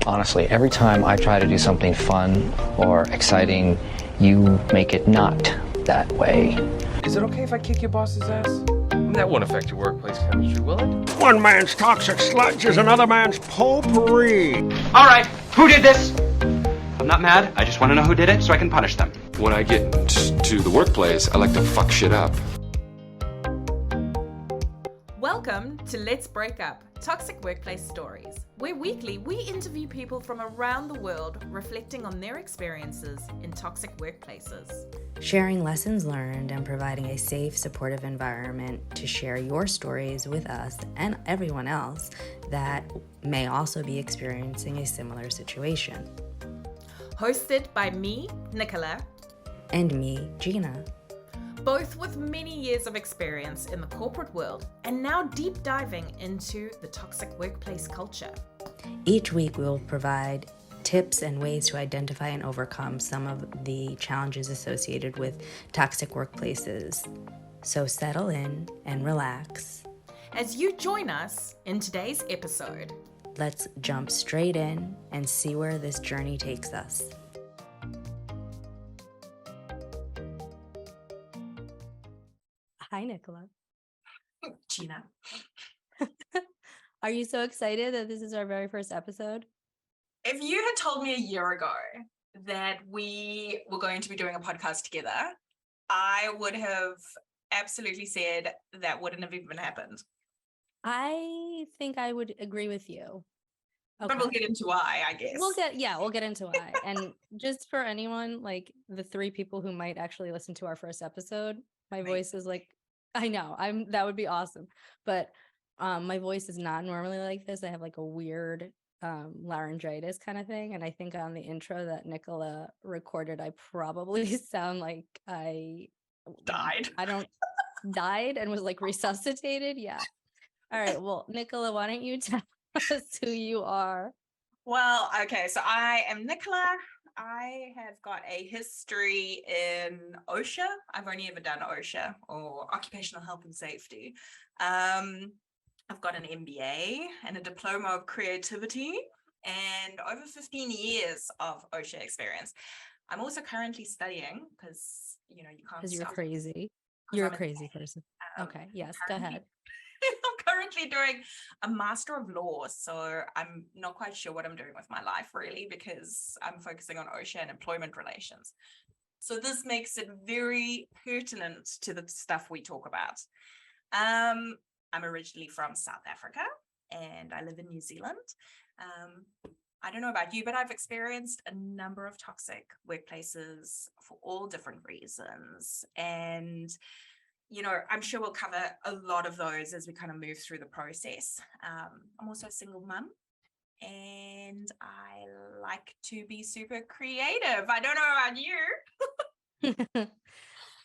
Honestly, every time I try to do something fun or exciting, you make it not that way. Is it okay if I kick your boss's ass? That won't affect your workplace chemistry, will it? One man's toxic sludge is another man's potpourri. All right, who did this? I'm not mad. I just want to know who did it so I can punish them. When I get to the workplace, I like to fuck shit up. Welcome to Let's Break Up, Toxic Workplace Stories, where weekly we interview people from around the world reflecting on their experiences in toxic workplaces. Sharing lessons learned and providing a safe, supportive environment to share your stories with us and everyone else that may also be experiencing a similar situation. Hosted by me, Nicola, and me, Gina. Both with many years of experience in the corporate world and now deep diving into the toxic workplace culture. Each week we will provide tips and ways to identify and overcome some of the challenges associated with toxic workplaces. So settle in and relax. As you join us in today's episode, let's jump straight in and see where this journey takes us. Hi, Nicola. Gina. Are you so excited that this is our very first episode? If you had told me a year ago that we were going to be doing a podcast together, I would have absolutely said that wouldn't have even happened. I think I would agree with you. Okay. But we'll get into why, I guess. We'll get into why. And just for anyone, like the 3 people who might actually listen to our first episode, my voice is like, I know, that would be awesome. But my voice is not normally like this. I have like a weird laryngitis kind of thing. And I think on the intro that Nicola recorded, I probably sound like I died. Died and was like resuscitated. Yeah. All right. Well, Nicola, why don't you tell us who you are? Well, okay. So I am Nicola. I have got a history in OSHA. I've only ever done OSHA or occupational health and safety. I've got an MBA and a diploma of creativity and over 15 years of OSHA experience. I'm also currently studying because, you can't. Because you're crazy. You're a crazy person. Okay. Yes. Go ahead. I'm currently doing a Master of Laws, so I'm not quite sure what I'm doing with my life really because I'm focusing on OSHA and employment relations. So this makes it very pertinent to the stuff we talk about. I'm originally from South Africa and I live in New Zealand. I don't know about you, but I've experienced a number of toxic workplaces for all different reasons. And I'm sure we'll cover a lot of those as we kind of move through the process. I'm also a single mum and I like to be super creative. I don't know about you.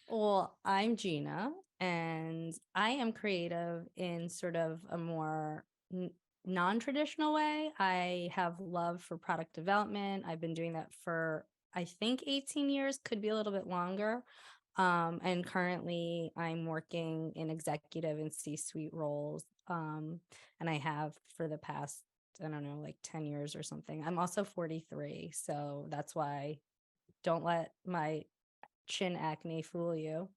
Well, I'm Gina and I am creative in sort of a more non-traditional way. I have love for product development. I've been doing that for, I think, 18 years, could be a little bit longer. And currently I'm working in executive and C-suite roles. And I have for the past, I don't know, like 10 years or something. I'm also 43. So that's why don't let my chin acne fool you.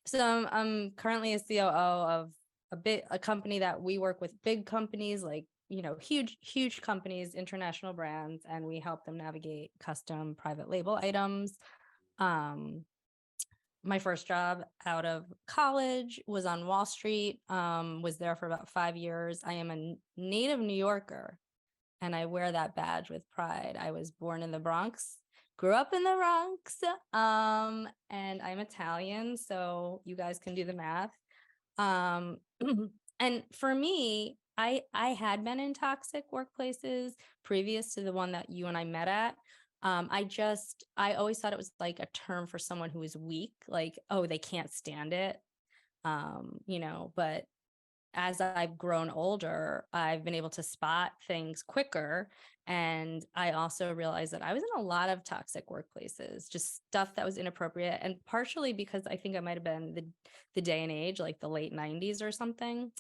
So I'm currently a COO of a company that we work with big companies, like, huge companies, international brands, and we help them navigate custom private label items. My first job out of college was on Wall Street, was there for about 5 years. I am a native New Yorker and I wear that badge with pride. I was born in the Bronx, grew up in the Bronx, and I'm Italian, so you guys can do the math. And for me, I had been in toxic workplaces previous to the one that you and I met at. I always thought it was like a term for someone who is weak, like, oh, they can't stand it. But as I've grown older, I've been able to spot things quicker. And I also realized that I was in a lot of toxic workplaces, just stuff that was inappropriate. And partially because I think I might have been the day and age, like the late 90s or something.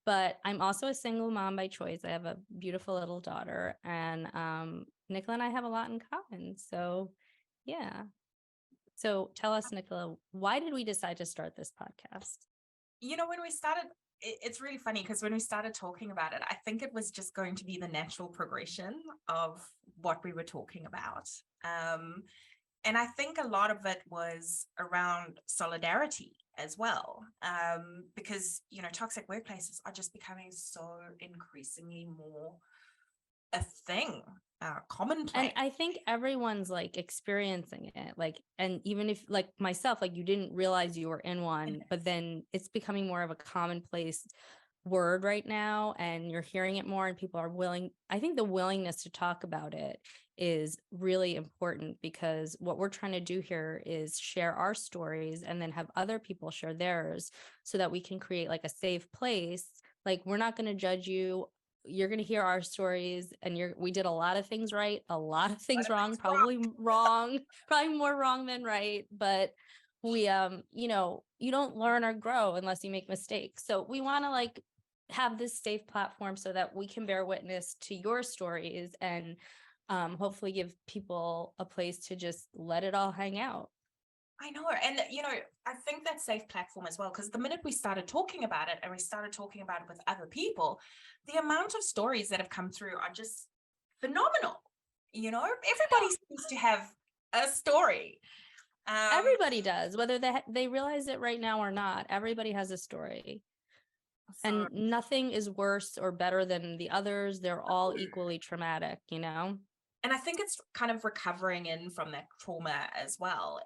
But I'm also a single mom by choice. I have a beautiful little daughter, and Nicola and I have a lot in common. So yeah. So tell us, Nicola, why did we decide to start this podcast? When we started, it's really funny because when we started talking about it, I think it was just going to be the natural progression of what we were talking about. And I think a lot of it was around solidarity as well, because, toxic workplaces are just becoming so increasingly more a thing, commonplace. And I think everyone's like experiencing it, like, and even if like myself, like you didn't realize you were in one, but then it's becoming more of a commonplace word right now, and you're hearing it more, and people are willing. I think the willingness to talk about it is really important, because what we're trying to do here is share our stories and then have other people share theirs, so that we can create like a safe place. Like, we're not going to judge you. You're going to hear our stories, and we did a lot of things right, a lot of things wrong, probably more wrong than right. But we, you don't learn or grow unless you make mistakes. So we want to like have this safe platform so that we can bear witness to your stories, and hopefully give people a place to just let it all hang out. I know. And, I think that safe platform as well, because the minute we started talking about it and we started talking about it with other people, the amount of stories that have come through are just phenomenal. Everybody seems to have a story. Everybody does, whether they realize it right now or not. Everybody has a story. And nothing is worse or better than the others. They're all equally traumatic, And I think it's kind of recovering in from that trauma as well.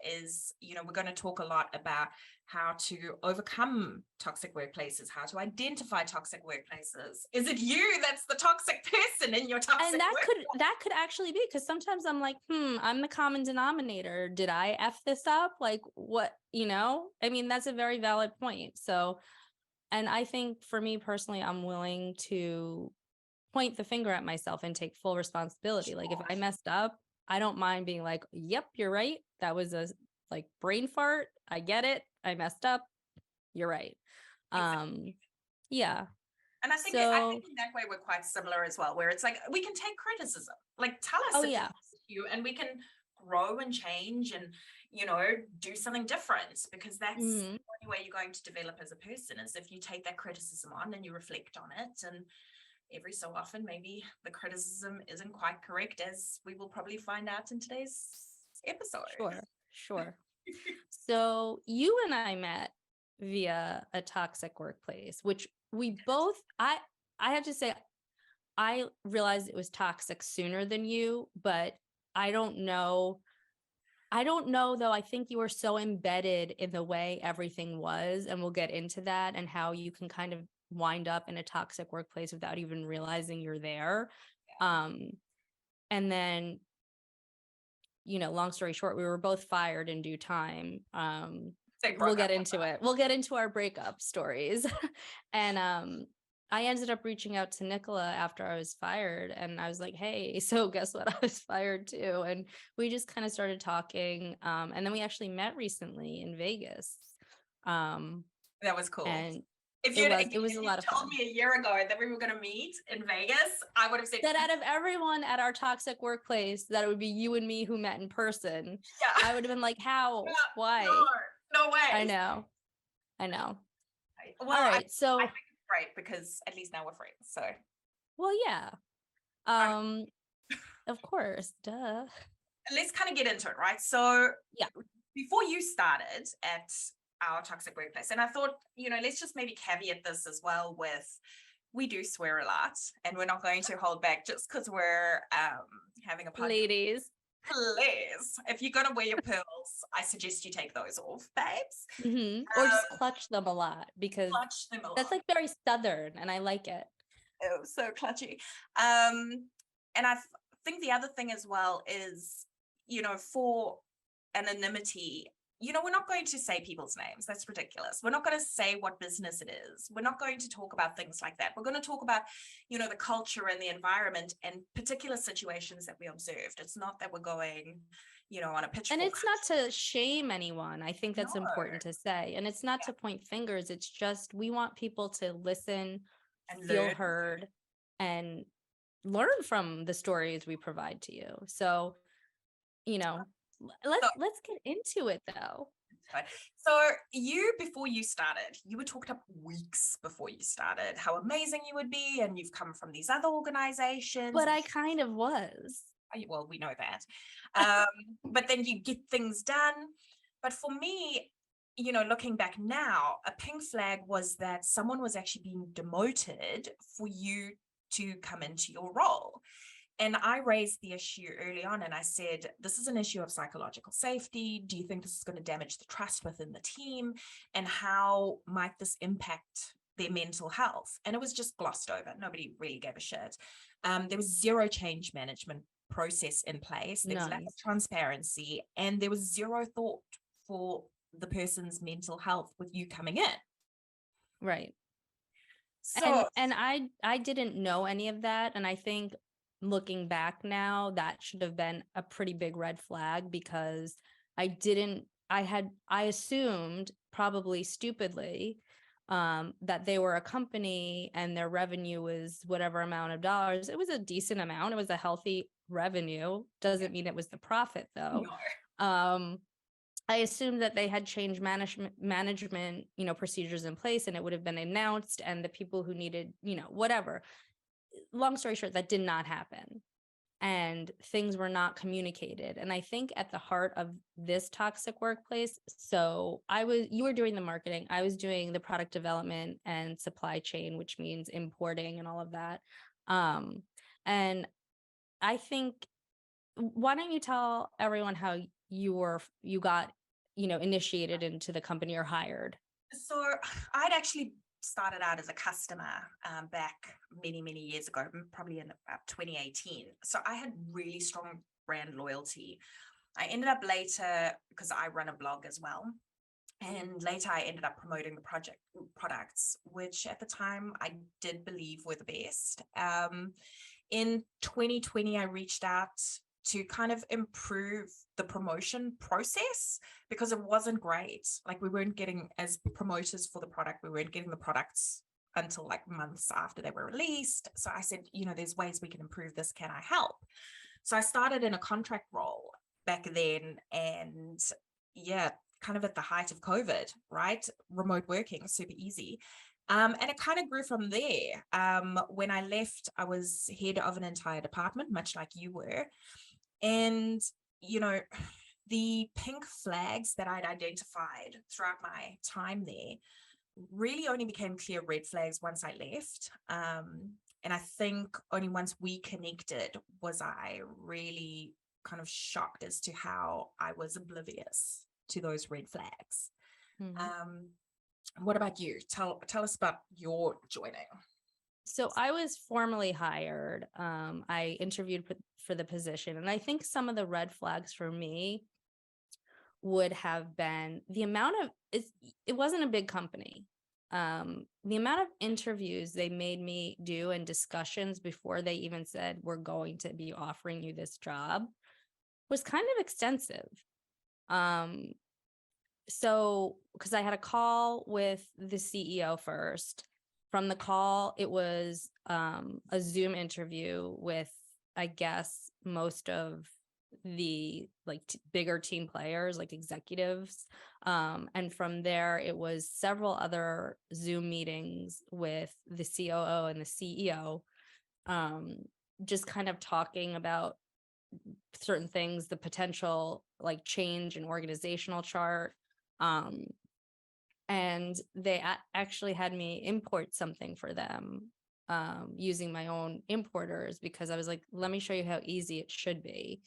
We're going to talk a lot about how to overcome toxic workplaces, how to identify toxic workplaces. Is it you that's the toxic person in your toxic and that could actually be, because sometimes I'm like, I'm the common denominator. Did I F this up? Like, what, I mean, that's a very valid point. So, and I think for me personally, I'm willing to point the finger at myself and take full responsibility. Like, if I messed up, I don't mind being like, yep, you're right. That was a like brain fart. I get it. I messed up. You're right. Exactly. Yeah. And I think in that way we're quite similar as well, where it's like we can take criticism, like tell us you, and we can grow and change and do something different, because that's the only way you're going to develop as a person, is if you take that criticism on and you reflect on it. And every so often, maybe the criticism isn't quite correct, as we will probably find out in today's episode. Sure. So you and I met via a toxic workplace, which we both, I have to say, I realized it was toxic sooner than you, but I don't know though. I think you were so embedded in the way everything was, and we'll get into that, and how you can kind of wind up in a toxic workplace without even realizing you're there. And then, long story short, we were both fired in due time. We'll get into it. We'll get into our breakup stories. And I ended up reaching out to Nicola after I was fired, and I was like, hey, so guess what? I was fired too. And we just kind of started talking. And then we actually met recently in Vegas. That was cool. And it was a lot of fun. Told me a year ago that we were going to meet in Vegas, I would have said that out of everyone at our toxic workplace, that it would be you and me who met in person. Yeah. I would have been like, how? Why? No way. I know. Well, all right. So I think it's great, because at least now we're friends. So. Well, yeah. Of course. Duh. Let's kind of get into it, right? So yeah, before you started at our toxic workplace, and I thought, let's just maybe caveat this as well with, we do swear a lot, and we're not going to hold back just because we're having a podcast. Ladies, please, if you're going to wear your pearls, I suggest you take those off, babes. Or just clutch them a lot, because that's like very Southern, and I like it. Oh, so clutchy. And I think the other thing as well is, for anonymity, we're not going to say people's names. That's ridiculous. We're not going to say what business it is. We're not going to talk about things like that. We're going to talk about, the culture and the environment and particular situations that we observed. It's not that we're going, on a pitchfork. And it's not to shame anyone. I think that's important to say. And it's not to point fingers. It's just, we want people to listen and feel heard and learn from the stories we provide to you. So, let's get into it though. So before you started, you were talked up weeks before you started, how amazing you would be. And you've come from these other organizations. But I kind of was. Well, we know that. But then you get things done. But for me, looking back now, a pink flag was that someone was actually being demoted for you to come into your role. And I raised the issue early on and I said, this is an issue of psychological safety. Do you think this is going to damage the trust within the team? And how might this impact their mental health? And it was just glossed over. Nobody really gave a shit. There was zero change management process in place. There was lack of transparency, and there was zero thought for the person's mental health with you coming in. Right. So, and I didn't know any of that. And I think looking back now, that should have been a pretty big red flag, because I assumed, probably stupidly, that they were a company and their revenue was whatever amount of dollars. It was a decent amount. It was a healthy revenue. Doesn't mean it was the profit though. No. I assumed that they had changed management, procedures in place, and it would have been announced, and the people who needed, whatever. Long story short, that did not happen. And things were not communicated. And I think at the heart of this toxic workplace, so you were doing the marketing, I was doing the product development and supply chain, which means importing and all of that. And I think, why don't you tell everyone how you got, initiated into the company or hired? So I'd actually started out as a customer back many, many years ago, probably in about 2018. So I had really strong brand loyalty. I ended up later, because I run a blog as well, and later I ended up promoting the products, which at the time I did believe were the best. In 2020, I reached out to kind of improve the promotion process, because it wasn't great. Like, we weren't getting, as promoters for the product, we weren't getting the products until like months after they were released. So I said, there's ways we can improve this. Can I help? So I started in a contract role back then, and kind of at the height of COVID, right? Remote working, super easy. And it kind of grew from there. When I left, I was head of an entire department, much like you were. And, the pink flags that I'd identified throughout my time there really only became clear red flags once I left. And I think only once we connected was I really kind of shocked as to how I was oblivious to those red flags. What about you? Tell us about your joining. So I was formally hired. I interviewed for the position, and I think some of the red flags for me would have been the amount of, it wasn't a big company. The amount of interviews they made me do and discussions before they even said, we're going to be offering you this job, was kind of extensive. So, because I had a call with the CEO first. From the call, it was a Zoom interview with, I guess, most of the bigger team players, like executives. And from there, it was several other Zoom meetings with the COO and the CEO, just kind of talking about certain things, the potential change in organizational chart. And they actually had me import something for them using my own importers, because I was like, let me show you how easy it should be.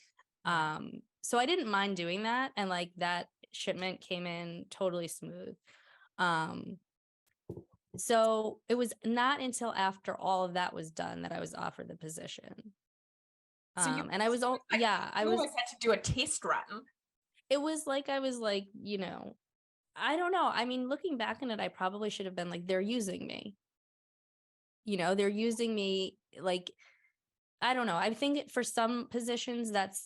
So I didn't mind doing that. And that shipment came in totally smooth. So it was not until after all of that was done that I was offered the position. So and I was, I was almost had to do a test run. it was like, I was like, I don't know. I mean, looking back on it, I probably should have been like, they're using me. They're using me, like, I don't know. I think for some positions, that's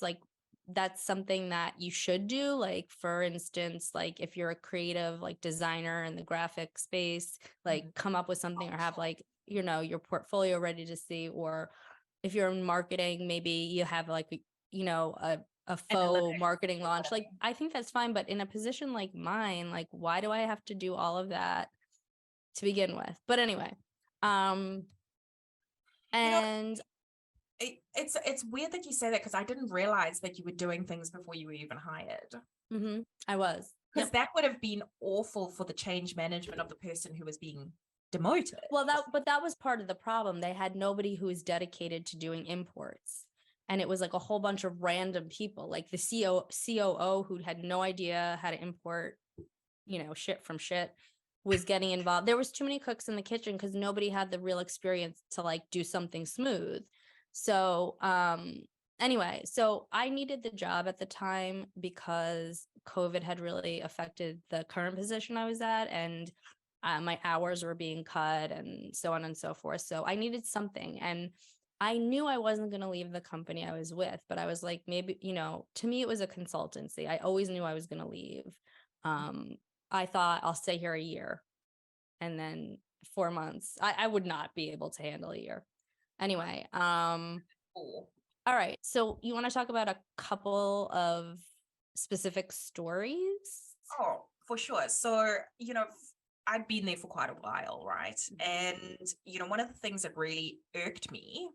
something that you should do. Like, for instance, like if you're a creative, like designer in the graphic space, like come up with something or have like, your portfolio ready to see. Or if you're in marketing, maybe you have like, a faux marketing launch. Like, I think that's fine. But in a position like mine, like, why do I have to do all of that to begin with? But anyway, You know, and it's weird that you say that because I didn't realize that you were doing things before you were even hired. I was. Because Yep. that would have been awful for the change management of the person who was being demoted. Well, that was part of the problem. They had nobody who was dedicated to doing imports. And it was like a whole bunch of random people, like the COO who had no idea how to import, shit from shit, was getting involved. There was too many cooks in the kitchen because nobody had the real experience to like do something smooth. So, anyway, so I needed the job at the time because COVID had really affected the current position I was at, and my hours were being cut and so on and so forth. So I needed something, and I knew I wasn't going to leave the company I was with, but I was like, maybe, to me, it was a consultancy. I always knew I was going to leave. I thought I'll stay here a year, and then 4 months. I would not be able to handle a year. Anyway, Cool. all right. So you want to talk about a couple of specific stories? Oh, for sure. So, I'd been there for quite a while, right? And, one of the things that really irked me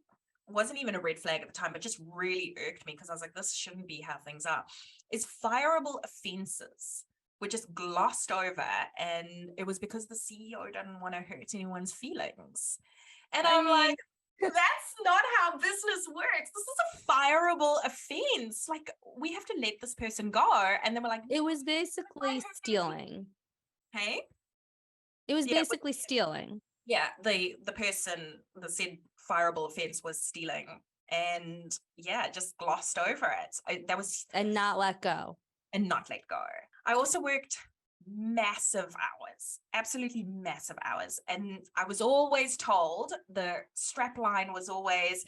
wasn't even a red flag at the time, but just really irked me because I was like, this shouldn't be how things are, is fireable offenses were just glossed over. And it was because the CEO didn't want to hurt anyone's feelings. And I'm like, that's not how business works. This is a fireable offense. Like, we have to let this person go. And then we're like, it was basically stealing. hey? It was basically stealing. Yeah, the person that said fireable offense was stealing. And yeah, just glossed over it. And not let go. And not let go. I also worked massive hours, absolutely massive hours. And I was always told, the strap line was always,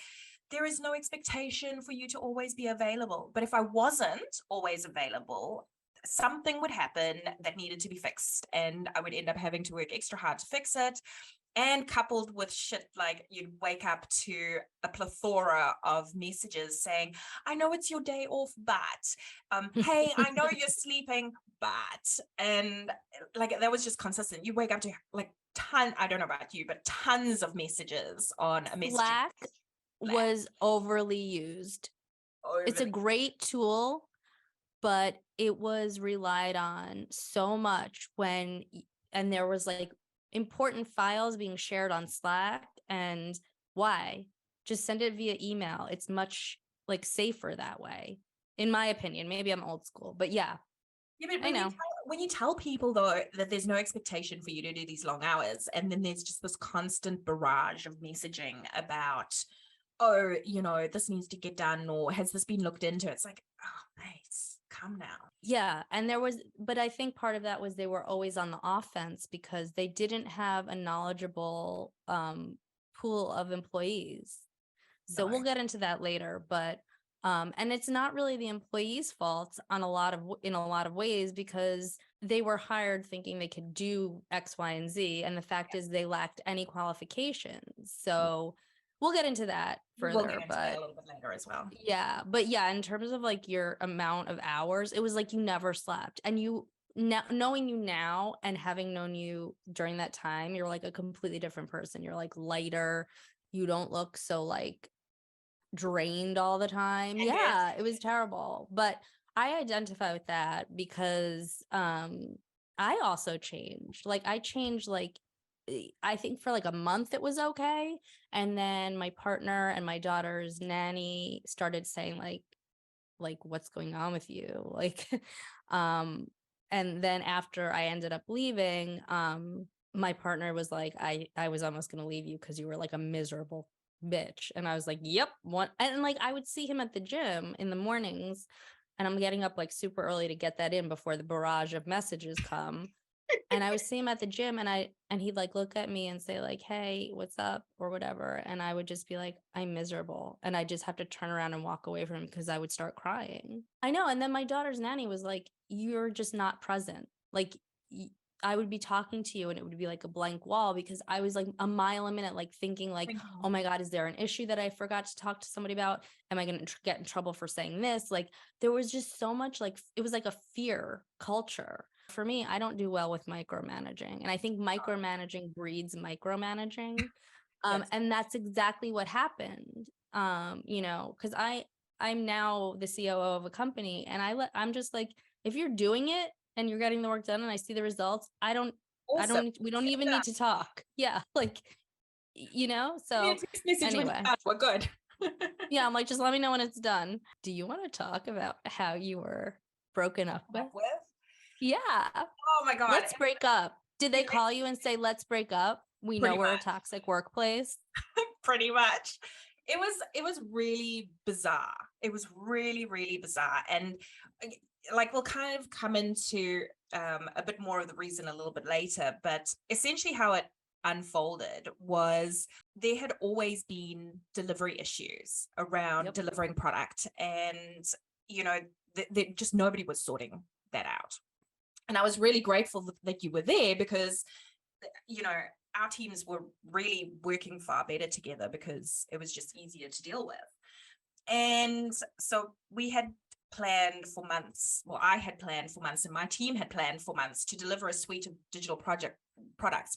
there is no expectation for you to always be available. But if I wasn't always available, something would happen that needed to be fixed. And I would end up having to work extra hard to fix it. And coupled with shit like you'd wake up to a plethora of messages saying, I know it's your day off, but hey, I know you're sleeping, but, and like that was just consistent. You wake up to like I don't know about you, but tons of messages on a message. Slack was overly used. It's a great tool, but it was relied on so much and there was like important files being shared on Slack, and why? Just send it via email. It's much like safer that way, in my opinion. Maybe I'm old school, but yeah. Yeah, but I know. when you tell people though that there's no expectation for you to do these long hours, and then there's just this constant barrage of messaging about, oh, this needs to get done, or has this been looked into? It's like, oh, mate, come now. Yeah. And but I think part of that was they were always on the offense because they didn't have a knowledgeable pool of employees. So we'll get into that later, but and it's not really the employee's fault in a lot of ways, because they were hired thinking they could do X, Y, and Z, and the fact is they lacked any qualifications. So we'll get into that further, We'll get into that a little bit later as well. Yeah, but yeah, in terms of like your amount of hours, it was like you never slept, and knowing you now and having known you during that time, you're like a completely different person. You're like lighter. You don't look so like drained all the time. Yeah, it was terrible. But I identify with that because I also changed. Like I changed, like I think for like a month it was okay. And then my partner and my daughter's nanny started saying like what's going on with you? Like and then after I ended up leaving, my partner was like, I was almost gonna leave you because you were like a miserable bitch. And I was like, yep. And like I would see him at the gym in the mornings, and I'm getting up like super early to get that in before the barrage of messages come. And I would see him at the gym, and he'd like look at me and say like, hey, what's up, or whatever. And I would just be like, I'm miserable. And I just have to turn around and walk away from him because I would start crying. I know. And then my daughter's nanny was like, you're just not present. Like I would be talking to you and it would be like a blank wall because I was like a mile a minute, like thinking like, oh my God, is there an issue that I forgot to talk to somebody about? Am I going to get in trouble for saying this? Like there was just so much, like, it was like a fear culture. For me, I don't do well with micromanaging. And I think micromanaging breeds micromanaging. And that's exactly what happened. You know, because I'm now the COO of a company, and I'm just like, if you're doing it and you're getting the work done and I see the results, we don't even need to talk. Yeah. Like, you know, so anyway, we're good. yeah, I'm like, just let me know when it's done. Do you want to talk about how you were broken up with? Yeah. Oh my God. Let's break up. Did they call you and say, let's break up? We know we're a toxic workplace. Pretty much. It was really bizarre. It was really, really bizarre. And like, we'll kind of come into a bit more of the reason a little bit later, but essentially how it unfolded was there had always been delivery issues around delivering product, and you know, just nobody was sorting that out. And I was really grateful that you were there because, you know, our teams were really working far better together because it was just easier to deal with. And so we had planned for months, well, I had planned for months and my team had planned for months to deliver a suite of digital products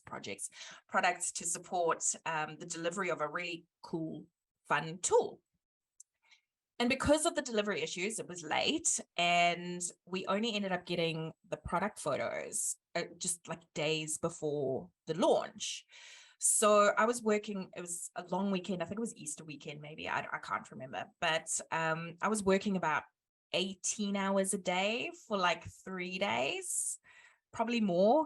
to support the delivery of a really cool, fun tool. And because of the delivery issues, it was late and we only ended up getting the product photos just like days before the launch. So I was working, it was a long weekend. I think it was Easter weekend, maybe. I can't remember. But I was working about 18 hours a day for like 3 days, probably more.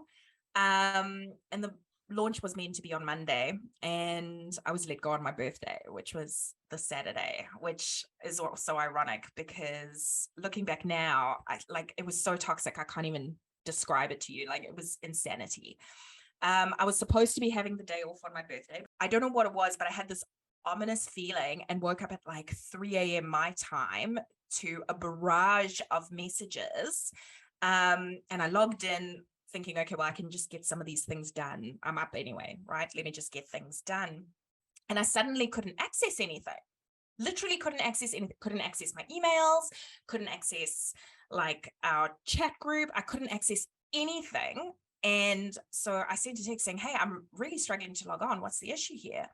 And the launch was meant to be on Monday, and I was let go on my birthday, which was the Saturday, which is also ironic because looking back now, it was so toxic. I can't even describe it to you. Like, it was insanity. I was supposed to be having the day off on my birthday. I don't know what it was, but I had this ominous feeling and woke up at like 3 a.m. my time to a barrage of messages. And I logged in thinking, okay, well, I can just get some of these things done. I'm up anyway, right? Let me just get things done. And I suddenly couldn't access anything. Literally couldn't access anything. Couldn't access my emails, couldn't access like our chat group. I couldn't access anything. And so I sent a text saying, hey, I'm really struggling to log on. What's the issue here?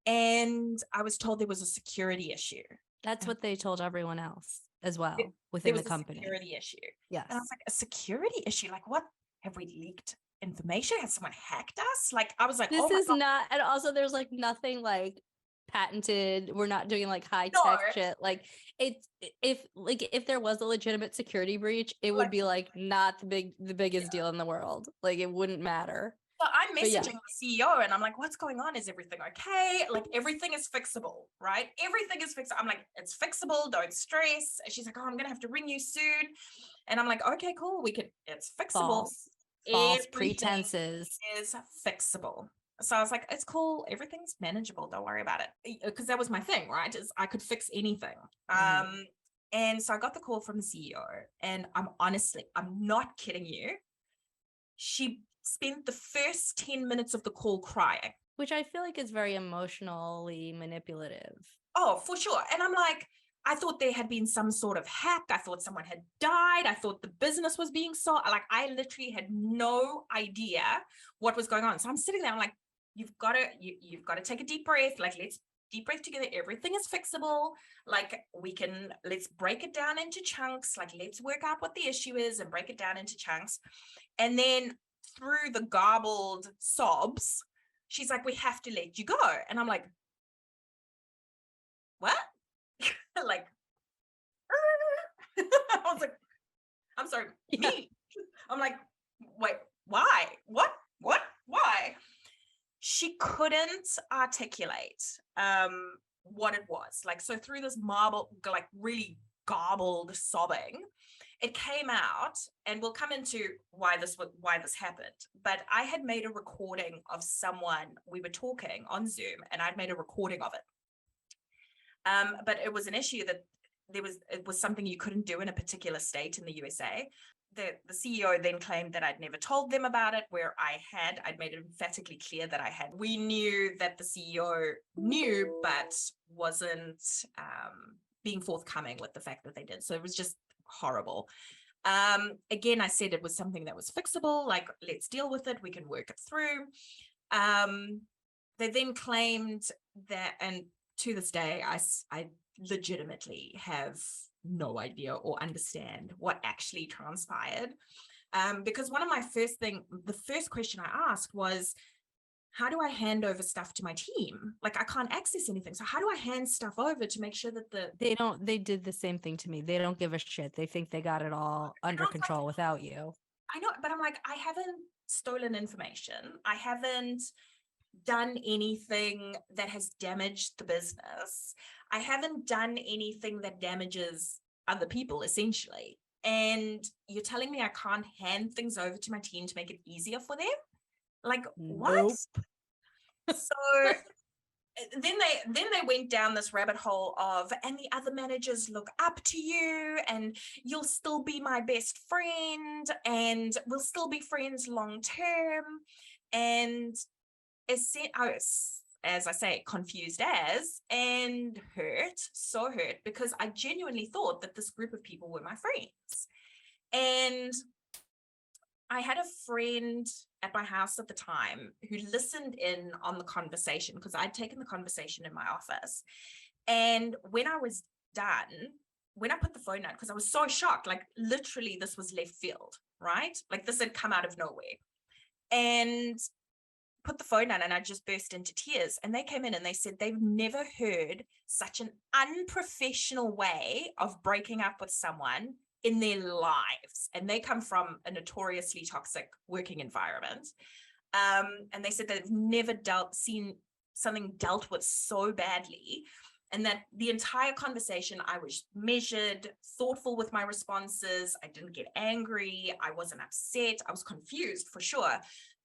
And I was told there was a security issue. That's what they told everyone else as well within the company. Security issue. Yes. And I was like, a security issue? Like, what? Have we leaked information? Has someone hacked us? Like, I was like, this is not, and also there's like nothing like patented. We're not doing like high tech shit. Like, if there was a legitimate security breach, it would be like not the biggest deal in the world. Like, it wouldn't matter. So I'm messaging the CEO and I'm like, what's going on? Is everything okay? Like, everything is fixable, right? Everything is fixable. I'm like, it's fixable. Don't stress. And she's like, oh, I'm going to have to ring you soon. And I'm like, okay, cool. It's fixable. False pretenses. Is fixable. So I was like, it's cool. Everything's manageable. Don't worry about it. Because that was my thing, right? Is I could fix anything. And so I got the call from the CEO, and I'm not kidding you. She spent the first 10 minutes of the call crying. Which I feel like is very emotionally manipulative. Oh, for sure. And I'm like, I thought there had been some sort of hack. I thought someone had died. I thought the business was being sold. Like, I literally had no idea what was going on. So I'm sitting there, I'm like, you've got to take a deep breath. Like, let's deep breath together. Everything is fixable. Like, let's break it down into chunks. Like, let's work out what the issue is and break it down into chunks. And then through the garbled sobs, she's like, we have to let you go. And I'm like, what? Like, I was like, I'm sorry, me. I'm like, wait, why? What? Why? She couldn't articulate what it was. Like, so through this really garbled sobbing. It came out, and we'll come into why this happened. But I had made a recording of someone. We were talking on Zoom, and I'd made a recording of it. But it was an issue that it was something you couldn't do in a particular state in the USA. The CEO then claimed that I'd never told them about it, where I'd made it emphatically clear that I had. We knew that the CEO knew, but wasn't being forthcoming with the fact that they did. So it was just horrible. Again, I said it was something that was fixable, like, let's deal with it, we can work it through. They then claimed that, and to this day, I legitimately have no idea or understand what actually transpired. Because one of the first question I asked was, how do I hand over stuff to my team? Like, I can't access anything. So how do I hand stuff over to make sure that they did the same thing to me. They don't give a shit. They think they got it all under control without you. I know, but I'm like, I haven't stolen information. I haven't done anything that has damaged the business. I haven't done anything that damages other people, essentially. And you're telling me I can't hand things over to my team to make it easier for them? Like, what? Nope. So then they went down this rabbit hole of, and the other managers look up to you, and you'll still be my best friend, and we'll still be friends long term. And I was, as I say, confused and so hurt, because I genuinely thought that this group of people were my friends. And I had a friend at my house at the time who listened in on the conversation, because I'd taken the conversation in my office. And when I was done, when I put the phone down, because I was so shocked, like, literally this was left field, right? Like, this had come out of nowhere. And put the phone down, and I just burst into tears. And they came in and they said they've never heard such an unprofessional way of breaking up with someone in their lives. And they come from a notoriously toxic working environment. And they said they've never seen something dealt with so badly. And that the entire conversation, I was measured, thoughtful with my responses. I didn't get angry. I wasn't upset. I was confused for sure,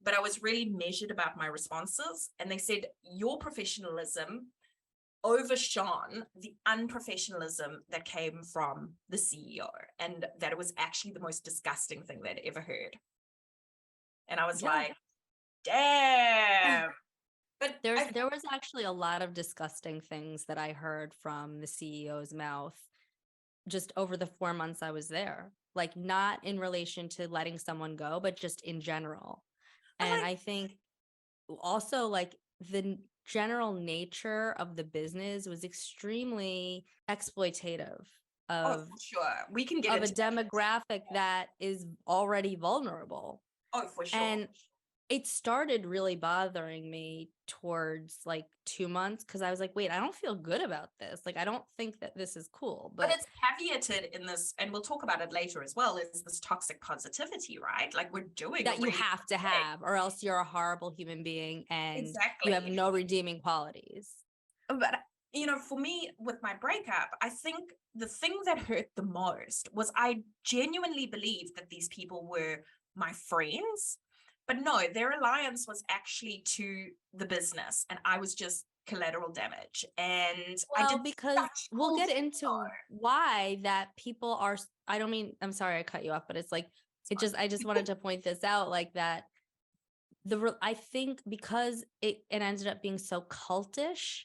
but I was really measured about my responses. And they said, your professionalism overshone the unprofessionalism that came from the CEO, and that it was actually the most disgusting thing they'd ever heard. And I was like, damn. But there was actually a lot of disgusting things that I heard from the CEO's mouth just over the 4 months I was there. Like, not in relation to letting someone go, but just in general. And I think also, like, the general nature of the business was extremely exploitative of sure, we can get of a demographic that is already vulnerable. Oh, for sure. And it started really bothering me towards like 2 months, because I was like, wait, I don't feel good about this. Like, I don't think that this is cool. But it's caveated in this, and we'll talk about it later as well, is this toxic positivity, right? Like, we're doing that you have to have, or else you're a horrible human being and you have no redeeming qualities. But, you know, for me with my breakup, I think the thing that hurt the most was I genuinely believed that these people were my friends. But no, their alliance was actually to the business, and I was just collateral damage. And because we'll get into why that people are, I'm sorry I cut you off, but it's like, I just wanted to point this out, like that I think because it ended up being so cultish,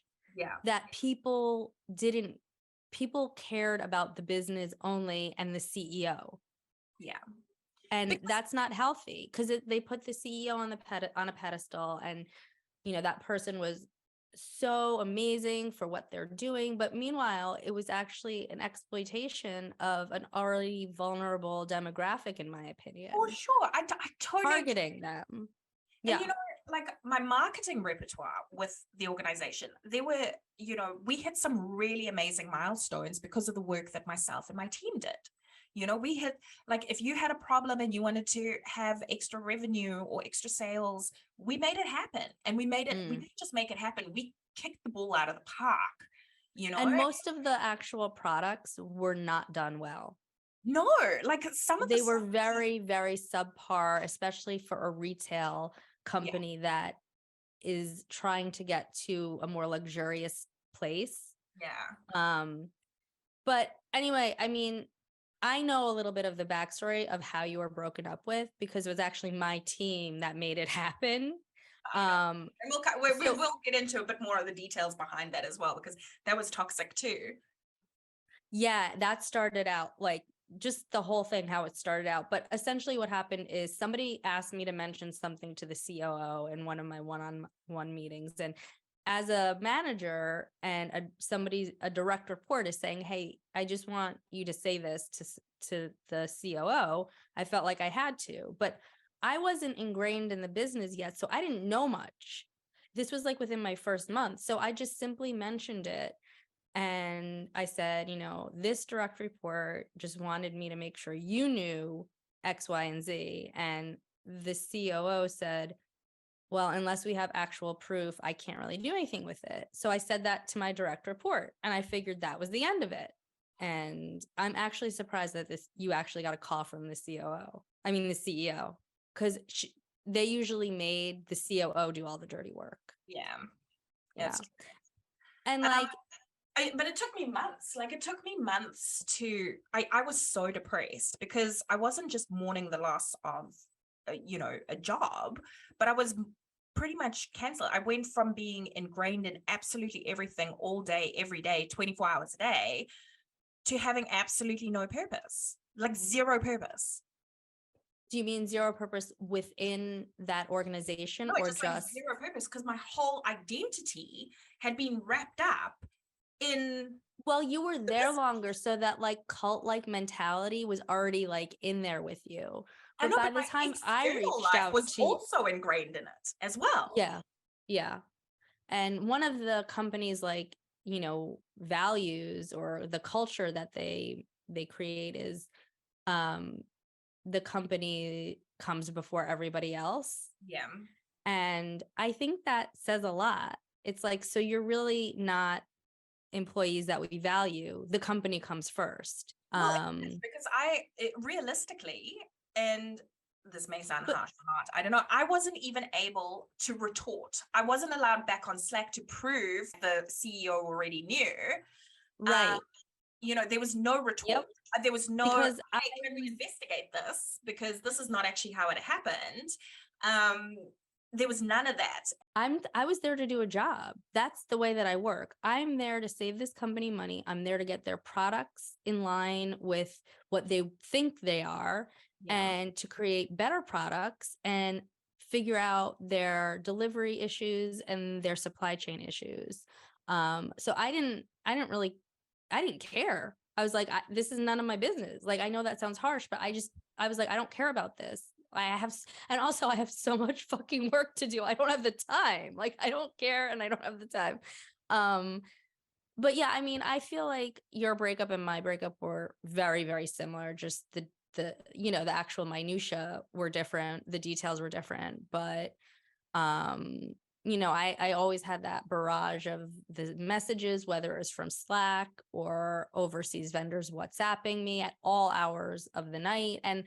that people cared about the business only and the CEO. Yeah. And that's not healthy, because they put the CEO on a pedestal, and, you know, that person was so amazing for what they're doing. But meanwhile, it was actually an exploitation of an already vulnerable demographic, in my opinion. Oh, sure. I totally targeting them. Yeah. And, you know, like, my marketing repertoire with the organization, we hit some really amazing milestones because of the work that myself and my team did. You know, we had, like, if you had a problem and you wanted to have extra revenue or extra sales, we made it happen. And we didn't just make it happen. We kicked the ball out of the park. you know? And most of the actual products were not done well. No, like some of They the were stuff- very, very subpar, especially for a retail company that is trying to get to a more luxurious place. yeah. But anyway, I mean, I know a little bit of the backstory of how you were broken up with because it was actually my team that made it happen. And we so- will get into a bit more of the details behind that as well, because that was toxic too. Yeah, that started out like just the whole thing, how it started out. But essentially what happened is somebody asked me to mention something to the COO in one of my one-on-one meetings. And as a manager and a direct report is saying, hey, I just want you to say this to the COO. I felt like I had to, but I wasn't ingrained in the business yet. So I didn't know much. This was like within my first month. So I just simply mentioned it. And I said, this direct report just wanted me to make sure you knew X, Y, and Z. And the COO said, well, unless we have actual proof, I can't really do anything with it. So I said that to my direct report, and I figured that was the end of it. And I'm actually surprised that you actually got a call from the the CEO, because they usually made the COO do all the dirty work. Yeah. Yeah. That's- And but it took me months. Like it took me months I was so depressed because I wasn't just mourning the loss of, a job, but I was pretty much canceled. I went from being ingrained in absolutely everything all day, every day, 24 hours a day, to having absolutely no purpose, like zero purpose. do you mean zero purpose within that organization, No, or just like zero purpose, because my whole identity had been wrapped up in well, you were there longer, so that like cult-like mentality was already like in there with you. But by the time I reached out was to also ingrained in it as well. yeah. And one of the company's like, values or the culture that they create is the company comes before everybody else. Yeah. And I think that says a lot. It's like, so you're really not employees that we value. The company comes first. Because realistically, and this may sound harsh or not, I don't know, I wasn't even able to retort. I wasn't allowed back on Slack to prove the CEO already knew. Right. There was no retort. Yep. There was no, because can we investigate this? Because this is not actually how it happened. There was none of that. I was there to do a job. That's the way that I work. I'm there to save this company money. I'm there to get their products in line with what they think they are, and to create better products and figure out their delivery issues and their supply chain issues. So I didn't care. I was like, this is none of my business. Like, I know that sounds harsh, but I was like, I don't care about this. I have so much fucking work to do. I don't have the time. Like, I don't care and I don't have the time. But yeah, I mean, I feel like your breakup and my breakup were very, very similar. Just the actual minutia were different. The details were different, but I always had that barrage of the messages, whether it's from Slack or overseas vendors WhatsApping me at all hours of the night. And,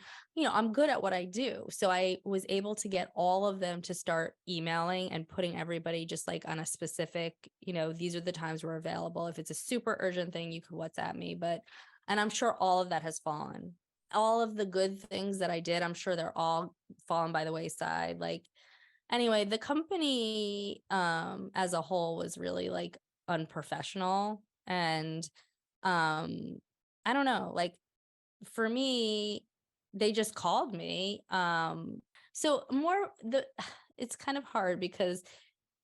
I'm good at what I do. So I was able to get all of them to start emailing and putting everybody just like on a specific, these are the times we're available. If it's a super urgent thing, you could WhatsApp me. And I'm sure all of that has fallen. All of the good things that I did, I'm sure they're all fallen by the wayside. Like, anyway, the company as a whole was really like unprofessional. And I don't know, like for me, they just called me. So it's kind of hard because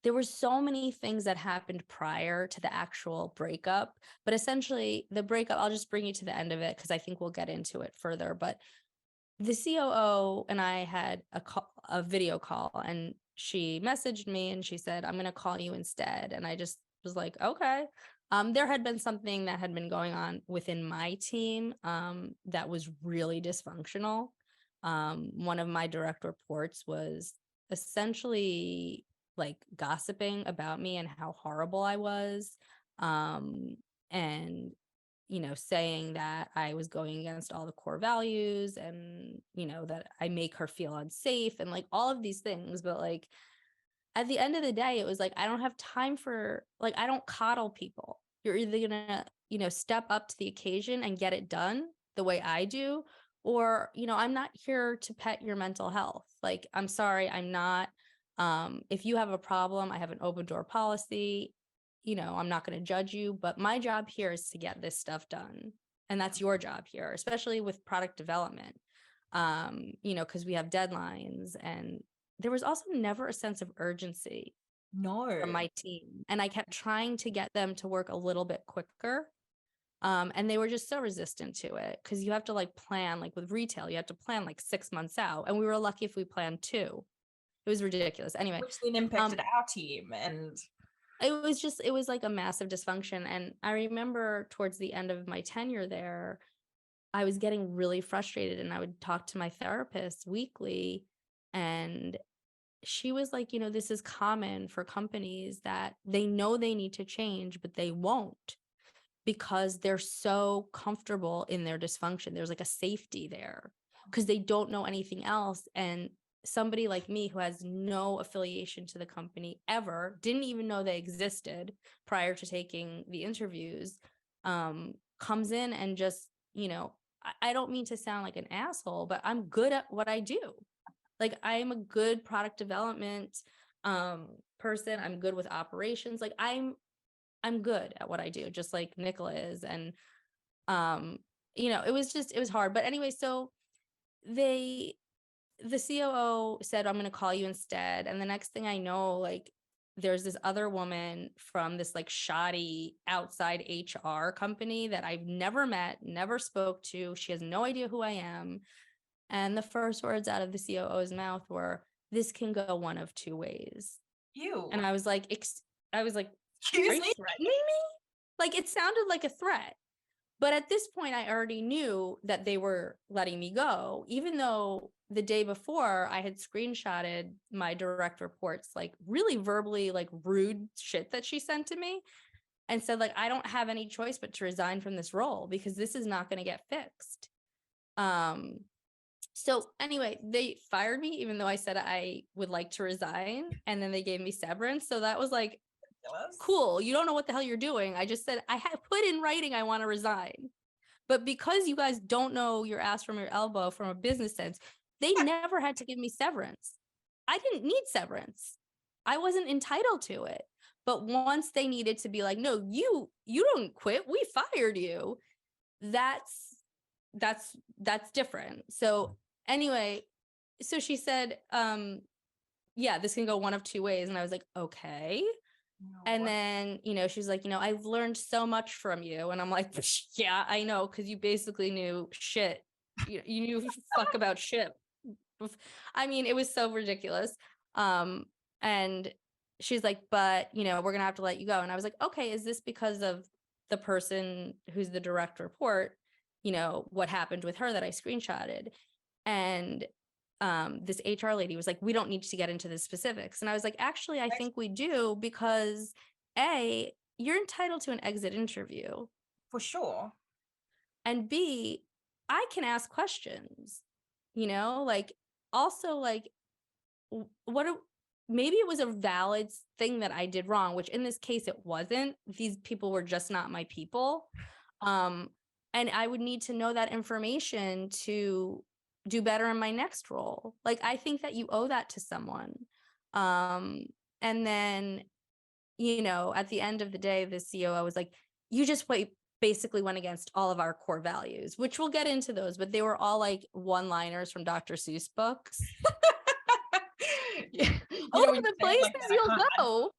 there were so many things that happened prior to the actual breakup. But essentially the breakup, I'll just bring you to the end of it because I think we'll get into it further. But the COO and I had a video call, and she messaged me and she said, I'm going to call you instead. And I just was like, okay. There had been something that had been going on within my team that was really dysfunctional. One of my direct reports was essentially like gossiping about me and how horrible I was. and saying that I was going against all the core values, and that I make her feel unsafe, and like all of these things. But like at the end of the day, it was like, I don't have time for, like, I don't coddle people. You're either gonna step up to the occasion and get it done the way I do, or I'm not here to pet your mental health. Like, I'm sorry, I'm not. If you have a problem, I have an open door policy. I'm not going to judge you, but my job here is to get this stuff done. And that's your job here, especially with product development. Because we have deadlines, and there was also never a sense of urgency from my team. And I kept trying to get them to work a little bit quicker. And they were just so resistant to it, because you have to like plan, like with retail, you have to plan like 6 months out. And we were lucky if we planned 2. It was ridiculous. Anyway, which then impacted our team, and it was like a massive dysfunction. And I remember towards the end of my tenure there, I was getting really frustrated, and I would talk to my therapist weekly, and she was like, this is common for companies that they know they need to change, but they won't, because they're so comfortable in their dysfunction. There's like a safety there because they don't know anything else. And somebody like me, who has no affiliation to the company ever, didn't even know they existed prior to taking the interviews, comes in and just, I don't mean to sound like an asshole, but I'm good at what I do. Like, I am a good product development person. I'm good with operations. Like, I'm good at what I do, just like Nicola is. And it was hard. But anyway, so the COO said, I'm going to call you instead. And the next thing I know, like, there's this other woman from this like shoddy outside HR company that I've never met, never spoke to. She has no idea who I am. And the first words out of the COO's mouth were, "This can go one of 2 ways." you. And I was like, are you Excuse me? threatening me? Like, it sounded like a threat. But at this point, I already knew that they were letting me go, even though the day before I had screenshotted my direct reports, like really verbally, like rude shit that she sent to me, and said, like, I don't have any choice but to resign from this role because this is not going to get fixed. So anyway, they fired me, even though I said I would like to resign, and then they gave me severance. So that was like, cool. You don't know what the hell you're doing. I just said, I have put in writing I want to resign. But because you guys don't know your ass from your elbow from a business sense, they never had to give me severance. I didn't need severance. I wasn't entitled to it. But once they needed to be like, no, you don't quit, we fired you. That's different. So anyway, so she said, yeah, this can go one of 2 ways. And I was like, okay. And then, she's like, I've learned so much from you. And I'm like, yeah, I know. Cause you basically knew shit. You knew fuck about shit. I mean, it was so ridiculous. And she's like, but, we're going to have to let you go. And I was like, okay, is this because of the person who's the direct report? What happened with her that I screenshotted? And this HR lady was like, we don't need to get into the specifics. And I was like, actually, I think we do, because A, you're entitled to an exit interview. For sure. And B, I can ask questions, like, also, like, maybe it was a valid thing that I did wrong, which in this case, it wasn't. These people were just not my people. And I would need to know that information to do better in my next role. Like, I think that you owe that to someone. And then, at the end of the day, the COO was like, you just basically went against all of our core values, which we'll get into those, but they were all like one-liners from Dr. Seuss books. The places you'll go.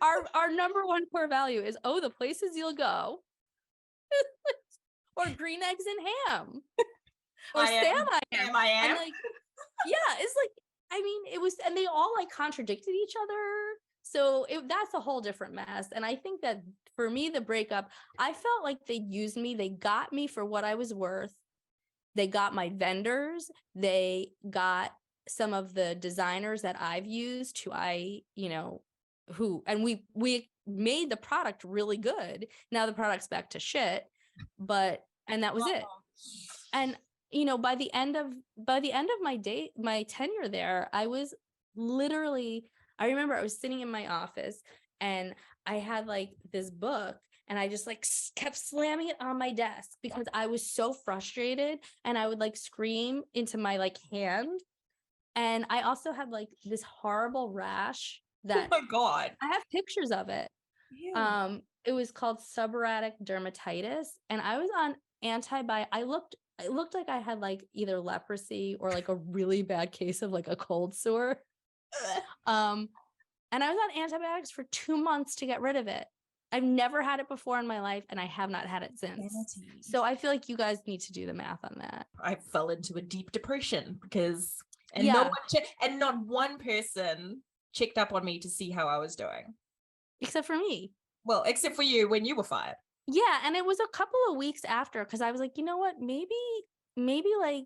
Our number one core value is, the places you'll go. Or green eggs and ham. Or Sam I am. And like, yeah, it's like, I mean, it was, and they all like contradicted each other. So that's a whole different mess. And I think that for me, the breakup, I felt like they used me. They got me for what I was worth. They got my vendors. They got some of the designers that I've used, and we made the product really good. Now the product's back to shit, and that was it. And by the end of my tenure there, I was literally, I remember I was sitting in my office and I had like this book and I just like kept slamming it on my desk because I was so frustrated, and I would like scream into my like hand. And I also had like this horrible rash that Oh my God. I have pictures of it. Yeah. It was called seborrheic dermatitis, and I was on it looked like I had like either leprosy or like a really bad case of like a cold sore. And I was on antibiotics for 2 months to get rid of it. I've never had it before in my life, and I have not had it since. So I feel like you guys need to do the math on that. I fell into a deep depression because, Yeah. not one person checked up on me to see how I was doing. Except for me. Well, except for you when you were fired. Yeah, and it was a couple of weeks after, because I was like, you know what, maybe like,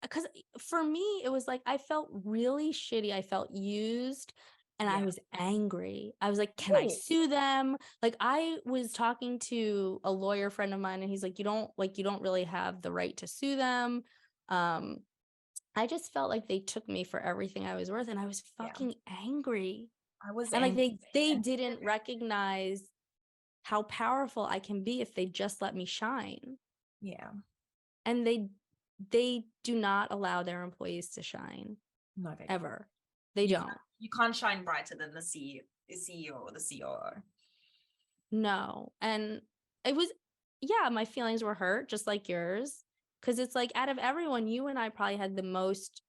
because for me it was like I felt really shitty. I felt used, and I was angry. I was like, can I sue them? Like, I was talking to a lawyer friend of mine, and he's like, you don't really have the right to sue them. I just felt like they took me for everything I was worth, and I was fucking angry. I was And like angry. they didn't recognize how powerful I can be if they just let me shine. Yeah. And they do not allow their employees to shine. No, they ever. They don't. You can't shine brighter than the CEO or the COO. No. And it was, my feelings were hurt just like yours. Because it's like, out of everyone, you and I probably had the most,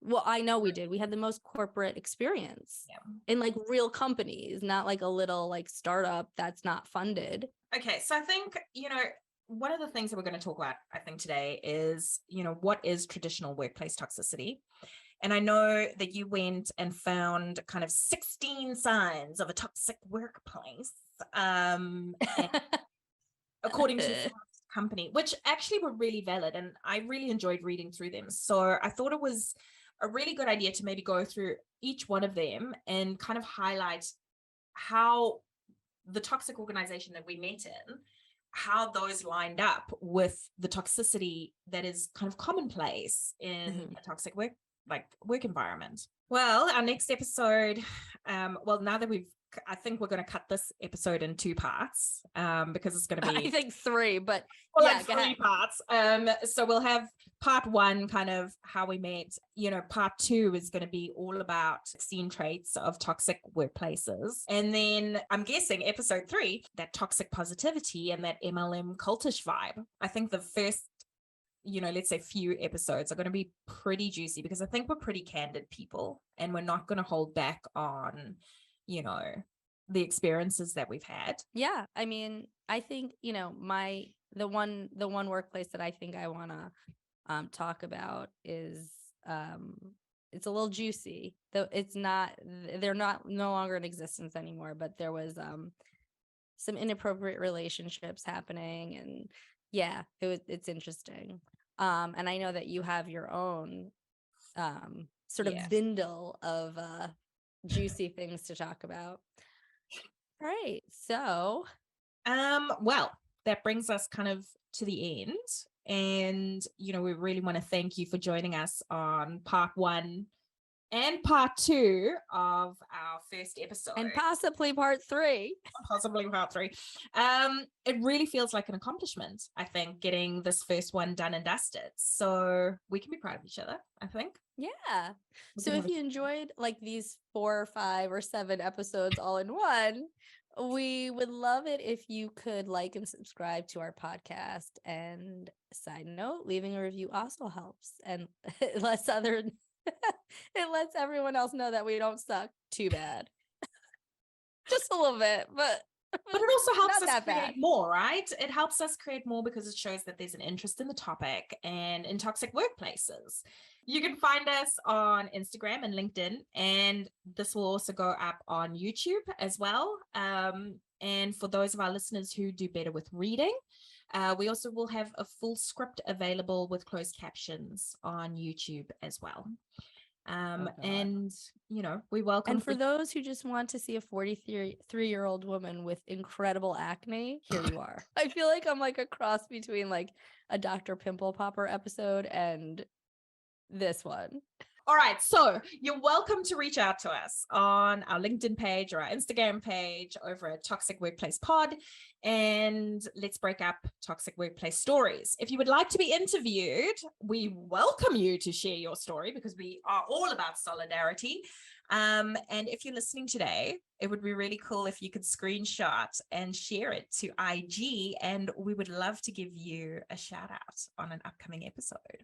well, I know we did. We had the most corporate experience in like real companies, not like a little like startup that's not funded. Okay, so I think, one of the things that we're going to talk about, I think, today is, what is traditional workplace toxicity? And I know that you went and found kind of 16 signs of a toxic workplace, according to Fast Company, which actually were really valid. And I really enjoyed reading through them. So I thought it was a really good idea to maybe go through each one of them and kind of highlight how the toxic organization that we met in, how those lined up with the toxicity that is kind of commonplace in a toxic work environment. Well, our next episode, now that I think we're going to cut this episode in 2 parts, because it's going to be, I think 3, but like 3 parts. So we'll have part 1, kind of how we met. Part 2 is going to be all about scene traits of toxic workplaces. And then I'm guessing episode 3, that toxic positivity and that MLM cultish vibe. I think the first, let's say few episodes are going to be pretty juicy, because I think we're pretty candid people, and we're not going to hold back on, the experiences that we've had. Yeah. I mean, I think, the one workplace that I think I want to talk about is, it's a little juicy, though they're no longer in existence anymore, but there was some inappropriate relationships happening, and it's interesting. And I know that you have your own sort of bindle of juicy things to talk about. All right. So well, that brings us kind of to the end. And, we really want to thank you for joining us on part 1 and part 2 of our first episode. And possibly part 3. Possibly part 3. It really feels like an accomplishment, I think, getting this first one done and dusted. So we can be proud of each other, I think. Yeah. So if you enjoyed like these 4 or 5 or 7 episodes all in one, we would love it if you could like and subscribe to our podcast. And side note, leaving a review also helps, and it lets everyone else know that we don't suck too bad. Just a little bit, but it also helps us create more, right? It helps us create more because it shows that there's an interest in the topic and in toxic workplaces. You can find us on Instagram and LinkedIn, and this will also go up on YouTube as well. And for those of our listeners who do better with reading, we also will have a full script available with closed captions on YouTube as well. And we welcome. And for those who just want to see a 43-year-old woman with incredible acne, here you are. I feel like I'm like a cross between like a Dr. Pimple Popper episode and this one. All right, so you're welcome to reach out to us on our LinkedIn page or our Instagram page over at Toxic Workplace Pod, and let's break up toxic workplace stories. If you would like to be interviewed, we welcome you to share your story because we are all about solidarity. And if you're listening today, it would be really cool if you could screenshot and share it to IG, and we would love to give you a shout out on an upcoming episode.